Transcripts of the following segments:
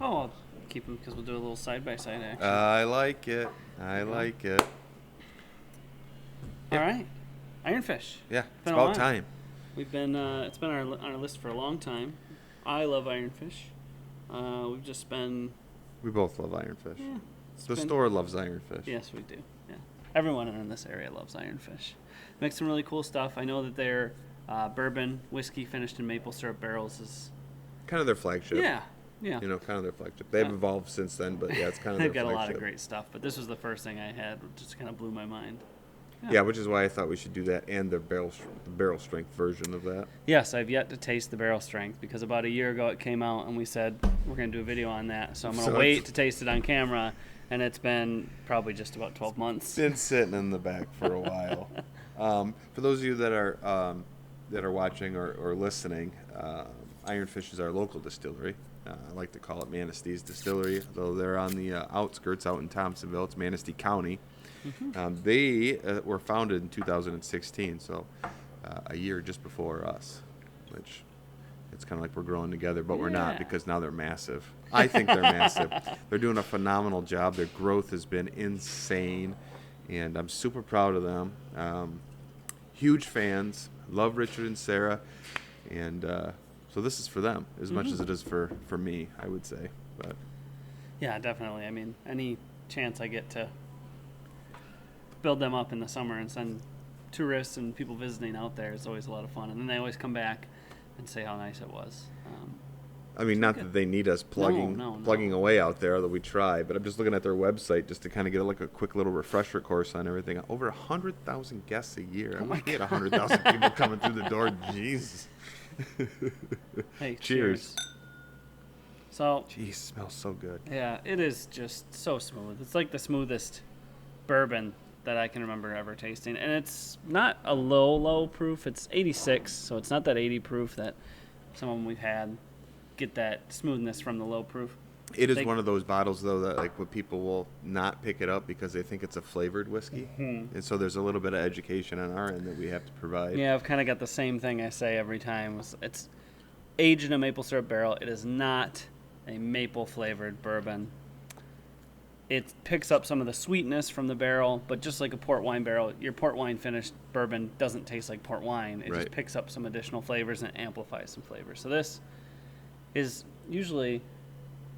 Oh, I'll keep them because we'll do a little side-by-side action. I like it. I like it. All right. Iron Fish. Yeah, it's Been a about while. time. We've been, it's been on our list for a long time. I love Iron Fish. We've just been... We both love Iron Fish. Yeah, The store loves Iron Fish. Yes, we do. Yeah, everyone in this area loves Iron Fish. Make some really cool stuff. I know that their bourbon whiskey finished in maple syrup barrels is Kind of their flagship. yeah. You know, kind of their flagship. They've evolved since then, but yeah, it's kind of their They've got flagship. a lot of great stuff, but this was the first thing I had, which just kind of blew my mind. Yeah, which is why I thought we should do that and the barrel strength version of that. Yes, I've yet to taste the barrel strength because about a year ago it came out and we said we're going to do a video on that. So I'm going to wait to taste it on camera, and it's been probably just about 12 months. Been sitting in the back for a while. For those of you that are watching or listening, Iron Fish is our local distillery. I like to call it Manastee's Distillery, though they're on the outskirts out in Thompsonville. It's Manistee County. Mm-hmm. They were founded in 2016, so a year just before us, which it's kind of like we're growing together, but we're not because now they're massive. I think they're massive. They're doing a phenomenal job. Their growth has been insane, and I'm super proud of them. Huge fans. Love Richard and Sarah, and so this is for them as much as it is for me, I would say. But yeah, definitely. I mean, any chance I get to build them up in the summer and send tourists and people visiting out there is always a lot of fun. And then they always come back and say how nice it was. I mean, not that they need us plugging away out there, although we try, but I'm just looking at their website just to kind of get like a quick little refresher course on everything. Over 100,000 guests a year. I might get 100,000 people coming through the door. Jeez. Hey, cheers. So, jeez, smells so good. Yeah, it is just so smooth. It's like the smoothest bourbon that I can remember ever tasting. And it's not a low proof. It's 86, so it's not that 80 proof that some of them we've had get that smoothness from the low proof. It is one of those bottles, though, that like what people will not pick it up because they think it's a flavored whiskey. Mm-hmm. And so there's a little bit of education on our end that we have to provide. Yeah, I've kind of got the same thing I say every time. It's aged in a maple syrup barrel. It is not a maple-flavored bourbon. It picks up some of the sweetness from the barrel, but just like a port wine barrel, your port wine finished bourbon doesn't taste like port wine. It just picks up some additional flavors and amplifies some flavors. So this is usually,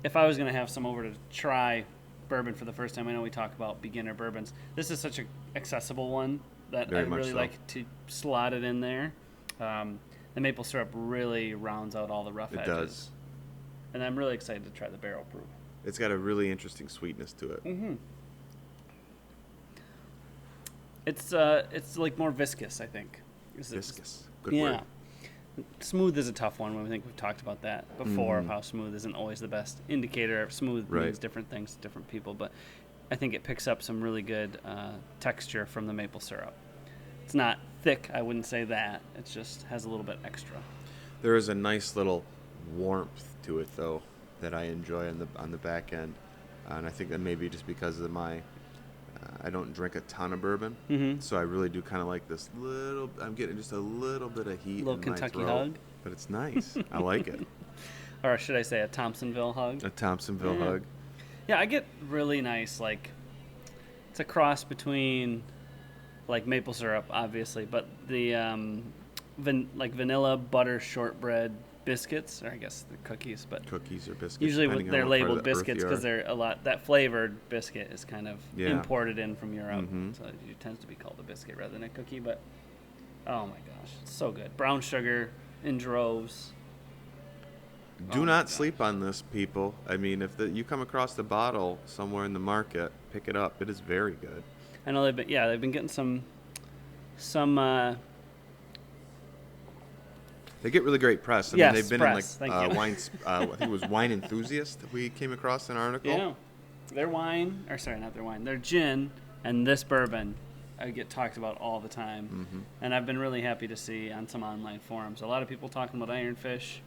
if I was going to have some over to try bourbon for the first time, I know we talk about beginner bourbons. This is such an accessible one that I really like to slot it in there. The maple syrup really rounds out all the rough edges. It does. And I'm really excited to try the barrel proof. It's got a really interesting sweetness to it. Mm-hmm. It's like more viscous, I think. Viscous. Good word. Smooth is a tough one. I think we've talked about that before, of how smooth isn't always the best indicator. Of smooth means different things to different people, but I think it picks up some really good texture from the maple syrup. It's not thick, I wouldn't say that. It just has a little bit extra. There is a nice little warmth to it, though, that I enjoy on the back end, and I think that maybe just because of I don't drink a ton of bourbon, so I really do kind of like this little. I'm getting just a little bit of heat. A little Kentucky my throat, hug, but it's nice. I like it. Or should I say a Thompsonville hug? A Thompsonville hug. Yeah, I get really nice. Like it's a cross between like maple syrup, obviously, but the vanilla butter shortbread biscuits, or I guess the cookies, but cookies or biscuits. Usually they're labeled biscuits because they're a lot. That flavored biscuit is kind of imported in from Europe, so it tends to be called a biscuit rather than a cookie. But oh my gosh, it's so good! Brown sugar in droves. Do not sleep on this, people. I mean, if you come across the bottle somewhere in the market, pick it up. It is very good. I know they've been getting some. They get really great press. I mean, they've been press. in like wines. I think it was Wine Enthusiast that we came across an article. Yeah, their wine, or sorry, not their wine, their gin and this bourbon, I get talked about all the time, and I've been really happy to see on some online forums a lot of people talking about Iron Fish,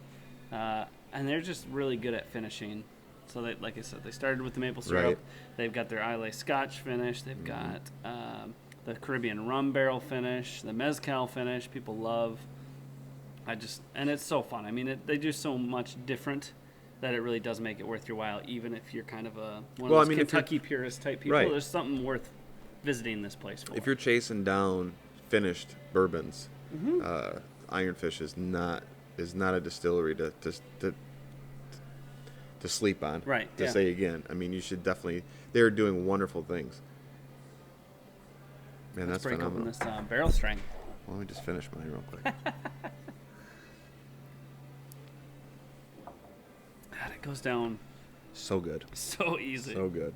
and they're just really good at finishing. So they, like I said, they started with the maple syrup. Right. They've got their Islay Scotch finish. They've got the Caribbean rum barrel finish, the mezcal finish. People love. And it's so fun. I mean, they do so much different that it really does make it worth your while, even if you're kind of one Well, of I those mean, if you're- Kentucky purist type people. Right. There's something worth visiting this place for. If you're chasing down finished bourbons, Mm-hmm. Iron Fish is not a distillery to sleep on. Right, To yeah. say again, I mean, you should definitely. They're doing wonderful things. Man, Let's that's break open phenomenal. this barrel strength. Well, let me just finish mine real quick. God, it goes down So good. so easy. So good.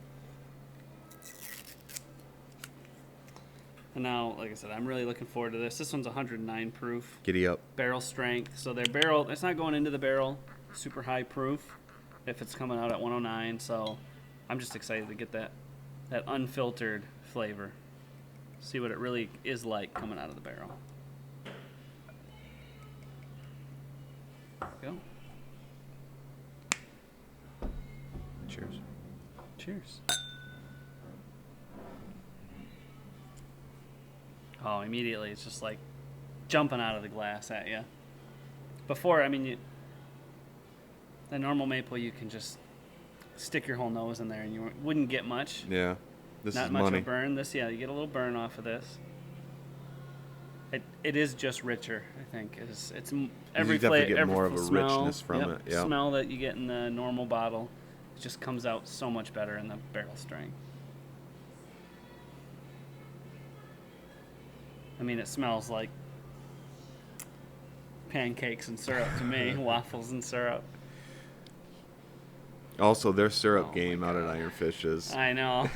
And now, like I said, I'm really looking forward to this. This one's 109 proof, Giddy up. barrel strength. So their barrel, it's not going into the barrel super high proof if it's coming out at 109. So I'm just excited to get that unfiltered flavor. See what it really is like coming out of the barrel. There we go. Cheers. Cheers. Oh, immediately it's just like jumping out of the glass at you. Before, I mean, the normal maple, you can just stick your whole nose in there and you wouldn't get much. Yeah. This Not is much money. of a burn. This, yeah, you get a little burn off of this. It is just richer, I think. It's every definitely flavor, get more of a smell, richness from it, yeah. Smell that you get in the normal bottle, it just comes out so much better in the barrel strength. I mean, it smells like pancakes and syrup to me, waffles and syrup. Also, their syrup Oh my game out at God. Iron Fish is. I know.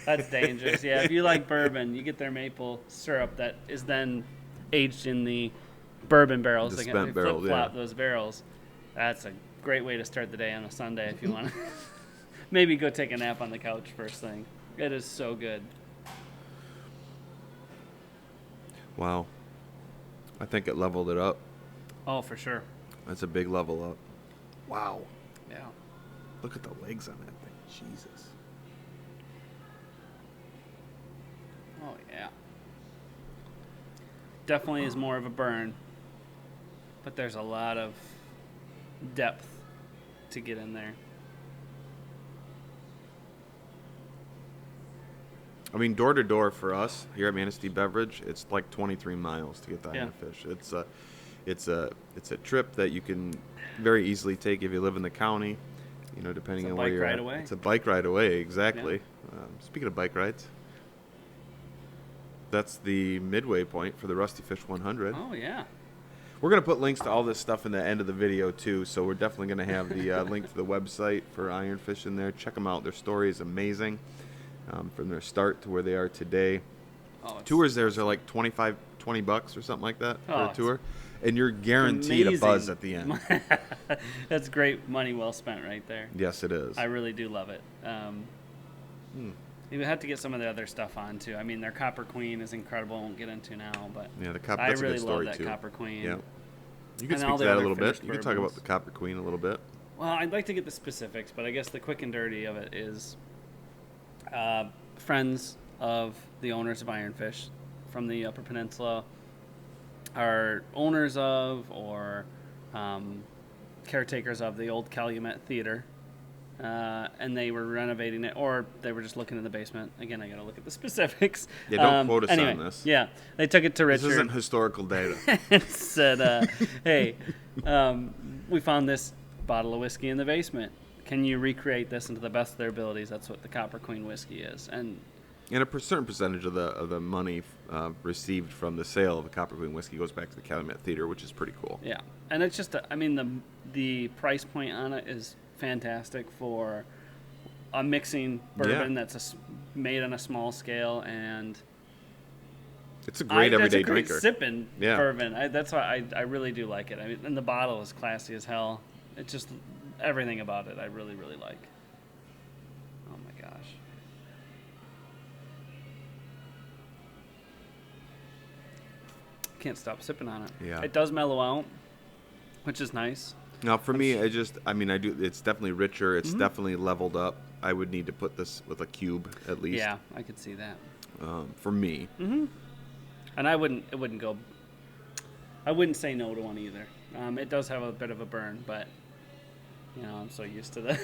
That's dangerous. Yeah, if you like bourbon, you get their maple syrup that is then aged in the bourbon barrels. The They spent barrel, flip-flop yeah. those barrels. That's a great way to start the day on a Sunday if you want to. Maybe go take a nap on the couch first thing. It is so good. Wow. I think it leveled it up. Oh, for sure. That's a big level up. Wow. Yeah. Look at the legs on that thing. Jesus. Oh, yeah. Definitely is more of a burn, but there's a lot of depth to get in there. I mean, door to door for us here at Manistee Beverage, it's like 23 miles to get to Iron Fish. It's a trip that you can very easily take if you live in the county. You know, depending It's a on where bike you're ride at. away. It's a bike ride away, exactly. Speaking of bike rides, that's the midway point for the Rusty Fish 100. Oh, yeah. We're going to put links to all this stuff in the end of the video, too, so we're definitely going to have the link to the website for Iron Fish in there. Check them out. Their story is amazing, from their start to where they are today. Oh, Tours theirs are like $20 or something like that for a it's tour, and you're guaranteed a buzz amazing. at the end. That's great money well spent right there. Yes, it is. I really do love it. You have to get some of the other stuff on too. I mean, their Copper Queen is incredible. I won't get into now, but Yeah, I that's a really good story love that too. Copper Queen. Yeah, you can And speak all to the that a other little bit. finished You can talk bourbons. about the Copper Queen a little bit. Well, I'd like to get the specifics, but I guess the quick and dirty of it is friends of the owners of Iron Fish from the Upper Peninsula are owners of or caretakers of the old Calumet Theater. And they were renovating it, or they were just looking in the basement. Again, I got to look at the specifics. Yeah, don't quote us anyway, on this. Yeah, they took it to This Richard isn't historical data. and said, "Hey, we found this bottle of whiskey in the basement. Can you recreate this into the best of their abilities?" That's what the Copper Queen whiskey is, and And a certain percentage of the money received from the sale of the Copper Queen whiskey goes back to the Calumet Theater, which is pretty cool. yeah, and it's just, I mean, the price point on it is fantastic for a mixing bourbon that's made on a small scale, and It's a great everyday that's a great drinker. sipping Yeah. bourbon. That's why I really do like it. I mean, and the bottle is classy as hell. It's just everything about it I really, really like. Oh my gosh. Can't stop sipping on it. Yeah. It does mellow out, which is nice. Now, for me, I do. It's definitely richer. It's Mm-hmm. definitely leveled up. I would need to put this with a cube at least. Yeah, I could see that. For me. Mm-hmm. And I wouldn't say no to one either. It does have a bit of a burn, but I'm so used to the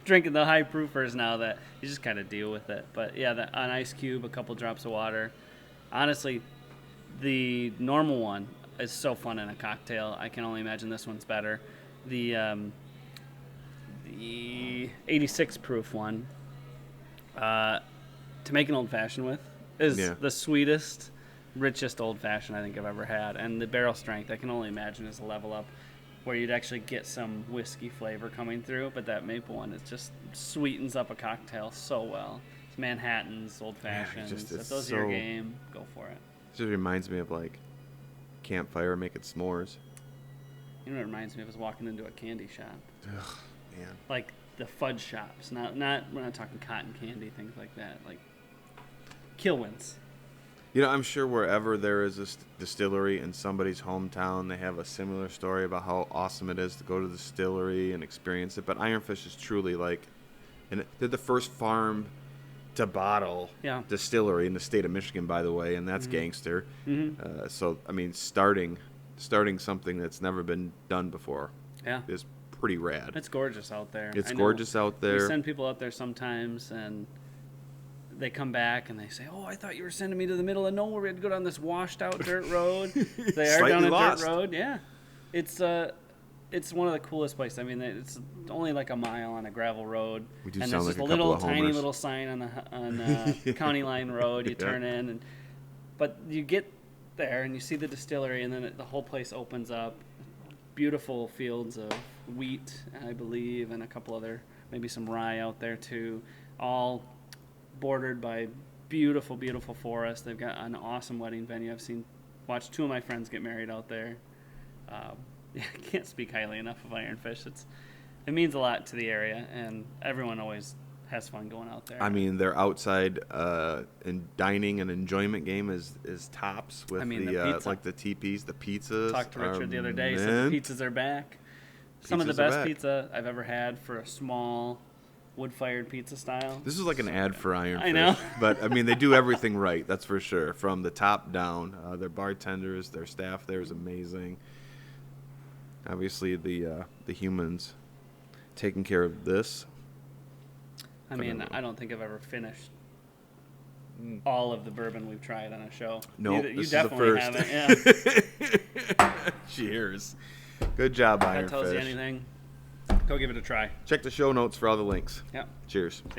drinking the high proofers now that you just kind of deal with it. But yeah, an ice cube, a couple drops of water. Honestly, the normal one is so fun in a cocktail. I can only imagine this one's better. The 86 proof one, to make an old fashioned with, is the sweetest, richest old fashioned I think I've ever had. And the barrel strength, I can only imagine, is a level up where you'd actually get some whiskey flavor coming through. But that maple one, it just sweetens up a cocktail so well. It's Manhattans, old fashions. If those are your game, go for it. It just reminds me of like campfire making s'mores. You know what it reminds me of is walking into a candy shop. Ugh, man. Like the fudge shops. We're not talking cotton candy, things like that. Like Kilwins. I'm sure wherever there is a distillery in somebody's hometown, they have a similar story about how awesome it is to go to the distillery and experience it. But Iron Fish is truly like, and they're the first farm to bottle distillery in the state of Michigan, by the way, and that's gangster. Mm-hmm. So, I mean, starting something that's never been done before is pretty rad. It's gorgeous out there. It's gorgeous out there. We send people out there sometimes, and they come back and they say, "Oh, I thought you were sending me to the middle of nowhere. We had to go down this washed-out dirt road." They are down a dirt road. Yeah, it's one of the coolest places. I mean, it's only like a mile on a gravel road, we do and sound there's like just a a couple of tiny homers. little sign on County Line Road. You turn in, but you get there and you see the distillery, and then the whole place opens up. Beautiful fields of wheat, I believe, and a couple other, maybe some rye out there too, all bordered by beautiful, beautiful forest. They've got an awesome wedding venue. Watched two of my friends get married out there. I can't speak highly enough of Iron Fish. It means a lot to the area, and everyone always has fun going out there. I mean, their outside and dining and enjoyment game is tops with the pizza. like the teepees, the pizzas. Talked to Richard the other day. He said the pizzas are back. Some of the best pizza I've ever had for a small wood-fired pizza style. This is like an ad for Iron Fish. I know. But, I mean, they do everything right, that's for sure. From the top down, their bartenders, their staff there is amazing. Obviously, the humans taking care of this. I mean, I don't think I've ever finished all of the bourbon we've tried on a show. No, you this definitely is the first. haven't. Yeah. Cheers. Good job, Iron Fish. That tells you anything. Go give it a try. Check the show notes for all the links. Yep. Cheers. See ya.